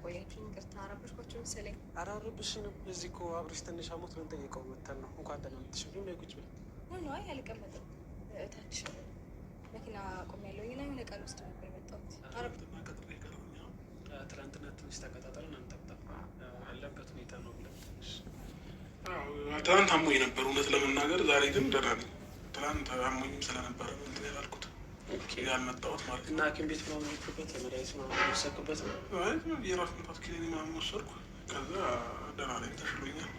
ቆያችሁ? ይቅርታ አረበሽኳችሁ መሰለኝ። ኧረ አረብሽንም። እዚህ እኮ አብረሽ ትንሽ አሞት ልንጠይቀው መተን ነው። እንኳን ደህና መጣሽ። ግን ላይ ቁጭ ብለን ነው። አይ አልቀመጥም። እታች መኪና ቆሜያለሁኝ እና የሆነ ቃል ውስጥ ነበር የመጣሁት። ትናንትና ትንሽ ተቀጣጠርን። አንጠብጠብ ያለበት ሁኔታ ነው ብለን ትንሽ ትናንት አሞኝ ነበር እውነት ለመናገር። ዛሬ ግን ደህና ነኝ። ትናንት አሞኝም ስለነበረ እንትን ያላልኩት ያልመጣሁት ማለት ነው። እና ሐኪም ቤት ምናምን የሄድኩበት የመድኃኒት ምናምን የወሰድኩበት የራስ ምታት ኪኒን ምናምን ወሰድኩ። ከዛ ደህና ነኝ፣ ተሽሎኛል።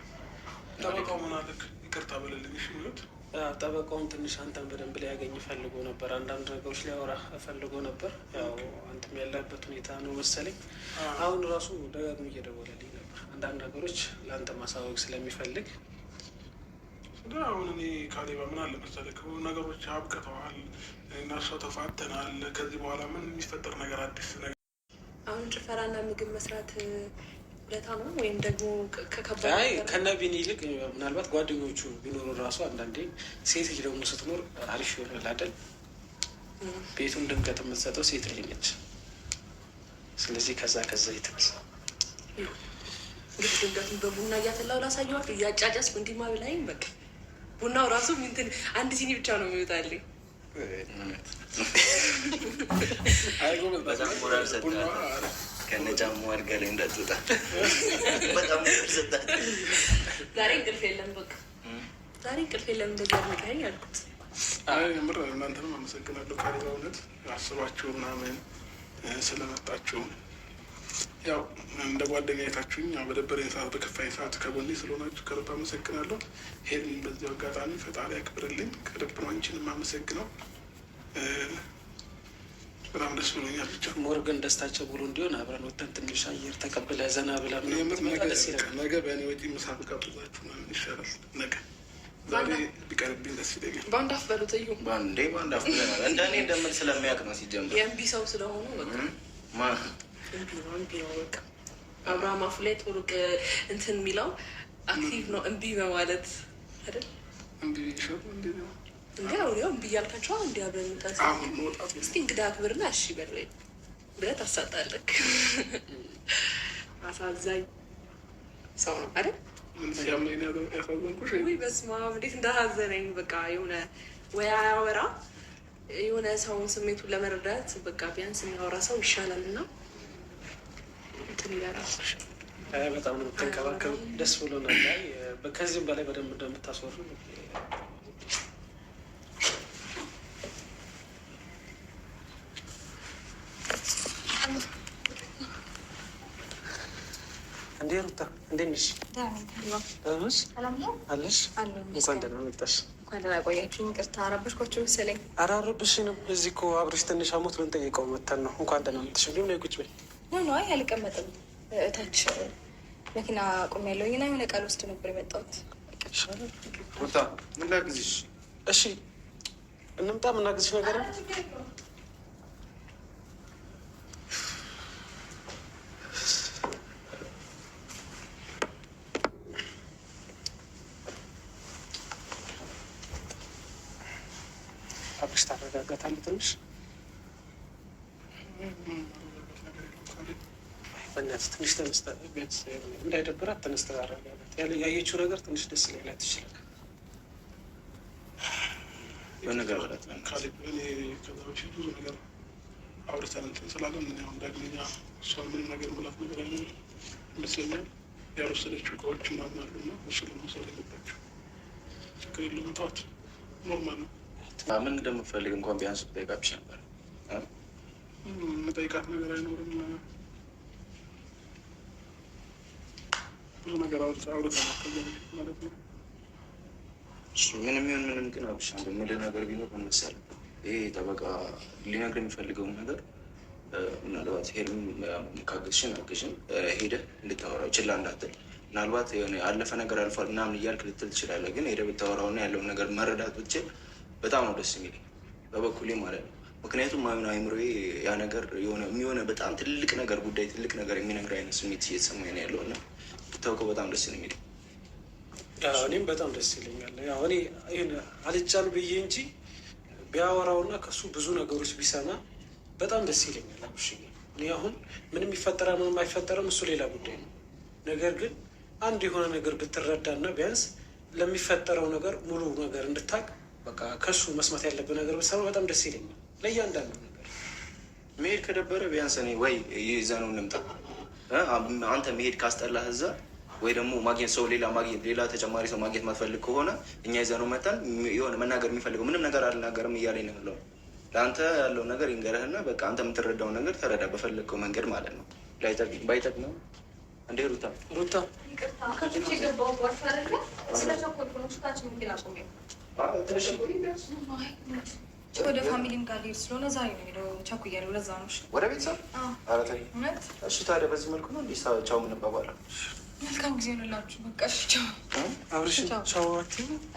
ጠበቃው ምን አለክ? ይቅርታ በልልኝ። እሺ ሚሉት ጠበቃውን ትንሽ አንተን በደንብ ሊያገኝ ፈልጎ ነበር። አንዳንድ ነገሮች ሊያወራ ፈልጎ ነበር። ያው አንተም ያለበት ሁኔታ ነው መሰለኝ። አሁን ራሱ ደጋግሞ እየደወለልኝ ነበር። አንዳንድ ነገሮች ለአንተ ማሳወቅ ስለሚፈልግ አሁን እኔ ካሌባ ምን አለ መሰለህ፣ ነገሮች አብቅተዋል እና እሷ ተፋተናል። ከዚህ በኋላ ምን የሚፈጠር ነገር አዲስ ነገር አሁን ጭፈራና ምግብ መስራት ውለታ ነው ወይም ደግሞ ከከባድ ከነቢን ይልቅ ምናልባት ጓደኞቹ ቢኖሩ ራሱ አንዳንዴ ሴት ልጅ ደግሞ ስትኖር አሪፍ ይሆናል አይደል? ቤቱን ድምቀት የምትሰጠው ሴት ልጅ ነች። ስለዚህ ከዛ የተነሳ እንግዲህ ድምቀቱን በቡና እያፈላሁ ላሳየዋት እያጫጫስኩ እንዲማ ብላይም በቃ ቡናው ራሱ እንትን አንድ ሲኒ ብቻ ነው የሚወጣልኝ። ከነጫሙ አድርጋ ላይ እንዳትወጣ በጣም ሰጣት። ዛሬ እንቅልፍ የለም፣ በቃ ዛሬ እንቅልፍ የለም። እንደዚህ አድርገኸኝ አልኩት። ምር እናንተንም አመሰግናለሁ። ካሌባ እውነት አስባችሁ ምናምን ስለመጣችሁ ያው እንደ ጓደኛ አይታችሁኝ በደበረኝ ሰዓት በከፋኝ ሰዓት ከጎኔ ስለሆናችሁ ከልብ አመሰግናለሁ። ይሄን በዚህ አጋጣሚ ፈጣሪ ያክብርልኝ። ከልብ ነው አንቺንም አመሰግነው። በጣም ደስ ብሎኛል። ብቻ ሞርገን ደስታቸው ብሎ እንዲሆን አብረን ወተን ትንሽ አየር ተቀብለ ዘና ብላ ነገ በእኔ ወጪ ምሳ ብጋብዛችሁ ምናምን ይሻላል። ነገ ዛሬ ቢቀርብኝ ደስ ይለኛል። በአንድ አፍ በሉት እዩ። በአንድ አፍ ብለናል። እንደ እኔ እንደምን ስለሚያውቅ ነው ሲጀምር የእምቢ ሰው ስለሆኑ በቃ እምቢ ነው በቃ። አብርሃም አፉ ላይ ጥሩ እንትን የሚለው አክቲቭ ነው እምቢ በማለት አይደል? እምቢ ቢሸጡ እንዴ ነው እንዲ አሁን እምቢ እያልካቸው እንዲ አብረን ምጣ እስቲ እንግዳ አክብርና እሺ በል ብለህ ታሳጣለህ። አሳዛኝ ሰው ነው አይደል? ሲያምነኝ ያሳዘንኩሽ ወይ በስመ አብ እንዴት እንዳሳዘነኝ በቃ የሆነ ወይ አያወራ የሆነ ሰውን ስሜቱን ለመረዳት በቃ ቢያንስ የሚያወራ ሰው ይሻላል። እና እንትን ይላል። በጣም ነው የምትንከባከብ። ደስ ብሎናል። ከዚህም በላይ በደንብ እንደምታስወሩ እንዴ ሩታ እንዴት ነሽ? አለሽ? እንኳን ደህና መጣሽ። እንኳን ደህና ቆያችሁ። ይቅርታ አረበሽኳችሁ መሰለኝ። ኧረ አረብሽንም። እዚህ እኮ አብረሽ ትንሽ አሞት ልንጠይቀው መተን ነው። እንኳን ደህና መጣሽ። ግን ላይ ቁጭ በይ። ነው አይ አልቀመጥም። እታች መኪና ቆሜያለሁኝ እና የሆነ ቃል ውስጥ ነበር የመጣሁት። ሩታ ምን ላግዝሽ? እሺ እንምጣ። የምናግዝሽ ነገር ነው። አብረሽ ታረጋጋታለህ ትንሽ በእናትህ ትንሽ ተነስተ ቢያንስ እንዳይደብራት ተነስተ አረጋጋት። ያየችው ነገር ትንሽ ደስ ሊላት ይችላል። በነገር በላት ካሌብ እኔ ከዛ በፊት ብዙ ነገር አውርተን እንትን ስላለን ምን ያሁን ዳግመኛ እሷን ምንም ነገር ብላት ነገር አይኖርም ይመስለኛል። ያልወሰደችው እቃዎች ምናምን አሉ እና እሱ ለመውሰድ የገባችው ችግር የለውም። ተዋት፣ ኖርማል ነው። ምን እንደምፈልግ እንኳን ቢያንስ ጠይቃብሽ ነበር። መጠይቃት ነገር አይኖርም። ብዙ ነገር አውርተናል ማለት ነው። ምንም ይሁን ምንም ግን አብሽ ምድ ነገር ቢኖር ምን መሰለህ፣ ይሄ ጠበቃ ሊነግር የሚፈልገውን ነገር ምናልባት ሄድም ካገዝሽን አገዥን ሄደህ እንድታወራው ችላ እንዳትል። ምናልባት የሆነ ያለፈ ነገር አልፏል ምናምን እያልክ ልትል ትችላለህ። ግን ሄደህ ብታወራውና ያለውን ነገር መረዳት ብችል በጣም ነው ደስ የሚለኝ በበኩሌ ማለት ነው። ምክንያቱም ማይሆን አይምሮዬ ያ ነገር የሚሆነ በጣም ትልቅ ነገር ጉዳይ ትልቅ ነገር የሚነግር አይነት ስሜት እየተሰማኝ ነው ያለው እና ብታውቀው በጣም ደስ ነው የሚለኝ። እኔም በጣም ደስ ይለኛል። ያው እኔ ይህን አልጫን ብዬ እንጂ ቢያወራውና ከሱ ብዙ ነገሮች ቢሰማ በጣም ደስ ይለኛል። አብሽ አሁን ምንም ይፈጠራል ምንም አይፈጠርም እሱ ሌላ ጉዳይ ነው። ነገር ግን አንድ የሆነ ነገር ብትረዳና ቢያንስ ለሚፈጠረው ነገር ሙሉ ነገር እንድታቅ በቃ ከሱ መስማት ያለብህ ነገር ብትሰማ በጣም ደስ ይለኛል። ለእያንዳንዱ ነገር መሄድ ከደበረ ቢያንስ እኔ ወይ ይዛ ነው እንምጣ። አንተ መሄድ ካስጠላህ እዛ ወይ ደግሞ ማግኘት ሰው ሌላ ተጨማሪ ሰው ማግኘት ማትፈልግ ከሆነ እኛ ይዛ ነው መጣን። የሆነ መናገር የሚፈልገው ምንም ነገር አልናገርም እያለኝ ነው ያለው። ለአንተ ያለው ነገር ይንገረህና በቃ አንተ የምትረዳውን ነገር ተረዳ በፈለግከው መንገድ ማለት ነው። ባይጠቅምም እንደ ሩታ ወደ ፋሚሊም ጋር ሊሄድ ስለሆነ ዛሬ ነው ሄደው ቸኩያለሁ። ለዛ ነው ወደ ቤተሰብ። እሺ ታዲያ በዚህ መልኩ ነው እንዲህ ቻው የምንባባለው? መልካም ጊዜ ሆንላችሁ። በቃ እሺ ቻው። አብርሽ ቻው።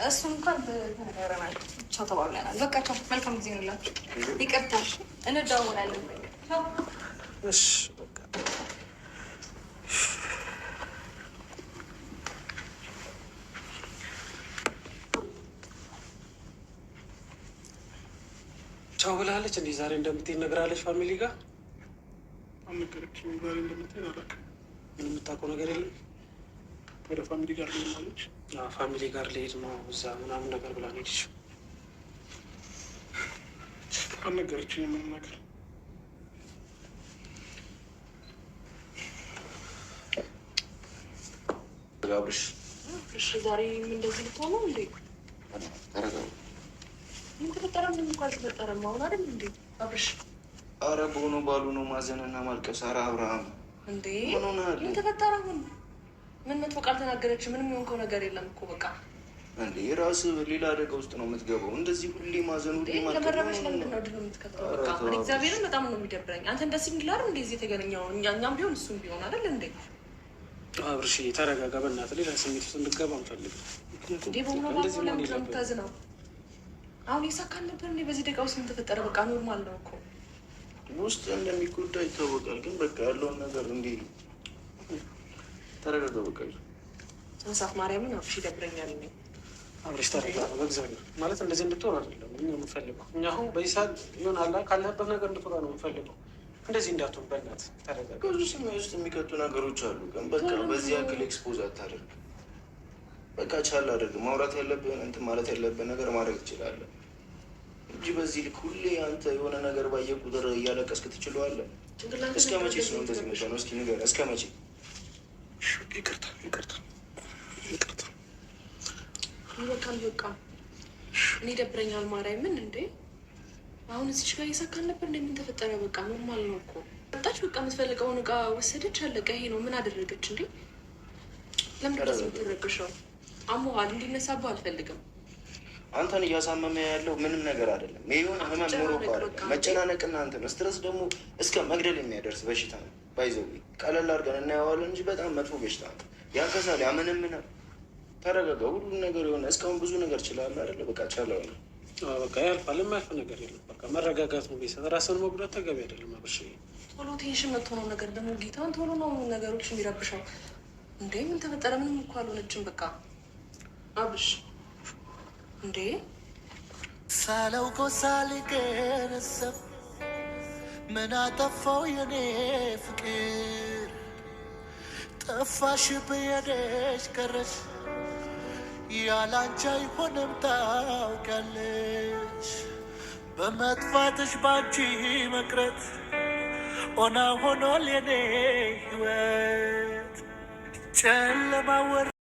እሱ እንኳን ተነጋግረናል። ቻው ተባብለናል። በቃ ቻው። መልካም ጊዜ ሆንላችሁ። ይቅርታ እንደዋወላለን። ቻው። እሺ ቻው ብላለች። እንዲህ ዛሬ እንደምትሄድ ነግራለች። ፋሚሊ ጋር አልነገረችኝም። ዛሬ እንደምትሄድ አላውቅም። ምን የምታውቀው ነገር የለም? ወደ ፋሚሊ ጋር ልሄድ ማለች። ፋሚሊ ጋር ልሄድ ነው እዛ ምናምን ነገር ብላ ሄደች። አልነገረችኝም ምንም ነገር። አብርሽ እሺ ዛሬ እንደዚህ ልትሆኑ እንዴ? ምን ተፈጠረ? ምን እንኳን አልተፈጠረም። አሁን አይደል እንዴ አብርሽ? አረ በሆነ ባሉ ነው ማዘንና ማልቀስ። አረ አብርሃም እንዴ ምን ተፈጠረ? ምን መጥፎ ቃል ተናገረች? ምንም የሆንከው ነገር የለም እኮ በቃ እንዴ ራስህ ሌላ አደጋ ውስጥ ነው የምትገባው። እንደዚህ ሁሌ ማዘን ሁሌ ማልቀስ ለመረበሽ ለምንድን ነው ድል የምትከተው? በቃ እግዚአብሔርን በጣም ነው የሚደብረኝ። አንተ እንደዚህ እንዲላር እንደዚህ የተገናኘው እኛም ቢሆን እሱም ቢሆን አይደል እንዴ? አብርሽ ተረጋጋ፣ በእናትህ ሌላ ስሜት ውስጥ እንድትገባ አንፈልግም። እንዴ በሆነ ባለ ለምንድን ነው የምታዝነው? አሁን የሳካን ነበር እንዴ? በዚህ ደቂቃ ውስጥ ምን ተፈጠረ? በቃ ኖርማል ነው እኮ ውስጥ እንደሚጎዳ ይታወቃል። ግን በቃ ያለውን ነገር እንዲህ ተረጋጋ። በቃ እንሳፍ ማርያምን አብሽ ይደብረኛል። አብርሽ ተረጋጋ በእግዚአብሔር። ማለት እንደዚህ እንድትሆን አይደለም እኛ የምንፈልገው። እኛ አሁን በዚህ ሰዓት ይሆን አላ ካለህበት ነገር እንድትወጣ ነው የምንፈልገው። እንደዚህ እንዳትሆን በእናትህ ተረጋጋ። ብዙ ስሜት ውስጥ የሚከቱ ነገሮች አሉ። ግን በቃ በዚህ ያክል ኤክስፖዝ አታደርግ። በቃ ቻል አድርግ። ማውራት ያለብህን እንትን ማለት ያለብህን ነገር ማድረግ ትችላለህ እንጂ በዚህ ልክ ሁሌ አንተ የሆነ ነገር ባየ ቁጥር እያለቀስክ ትችለዋለህ? እስከ መቼ ነው እንደዚህ የምትሆነው? እስኪ ንገረኝ፣ እስከ መቼ? ይቅርታ ይበቃል። በቃ እኔ ደብረኛል። ማርያምን እንዴ አሁን እዚች ጋር እየሳካን ነበር እንዴ? ምን ተፈጠረ? በቃ ኖርማል ነው እኮ መጣች። በቃ የምትፈልገውን እቃ ወሰደች፣ አለቀ። ይሄ ነው። ምን አደረገች እንዴ? ለምንድን ነው የምትረብሸው? አሞሃል። እንዲነሳብህ አልፈልግም። አንተን እያሳመመ ያለው ምንም ነገር አይደለም። የሆነ ህመም ኖሮ አይደለም። መጨናነቅና አንተን ስትረስ ደግሞ እስከ መግደል የሚያደርስ በሽታ ነው። ባይዘው ቀለል አድርገን እናየዋለን እንጂ በጣም መጥፎ በሽታ ነው። ያንከሳል፣ ያመነምናል። ተረጋጋ። ሁሉም ነገር የሆነ እስካሁን ብዙ ነገር ችላል አይደለ? በቃ ቻለው ነው በቃ ያልፋል። የማያልፍ ነገር የለም። በቃ መረጋጋት ነው። ቤተሰብ ራስን መጉዳት ተገቢ አይደለም። አብርሽ ቶሎ ቴንሽን መጥቶ ነው ነገር ደግሞ ጌታን ቶሎ ነው ነገሮች የሚረብሸው። እንዴ ምን ተፈጠረ? ምንም እኮ አልሆነችም። በቃ አብርሽ እንዴ ሳላውቀው ሳልገነዘብ ምን አጠፋው የኔ ፍቅር? ጠፋሽ በየደሽ ቀረሽ ያላንቺ አይሆንም ታውቂያለሽ። በመጥፋትሽ ባንቺ መቅረት ኦና ሆኗል የኔ ህይወት ጨለማ ወር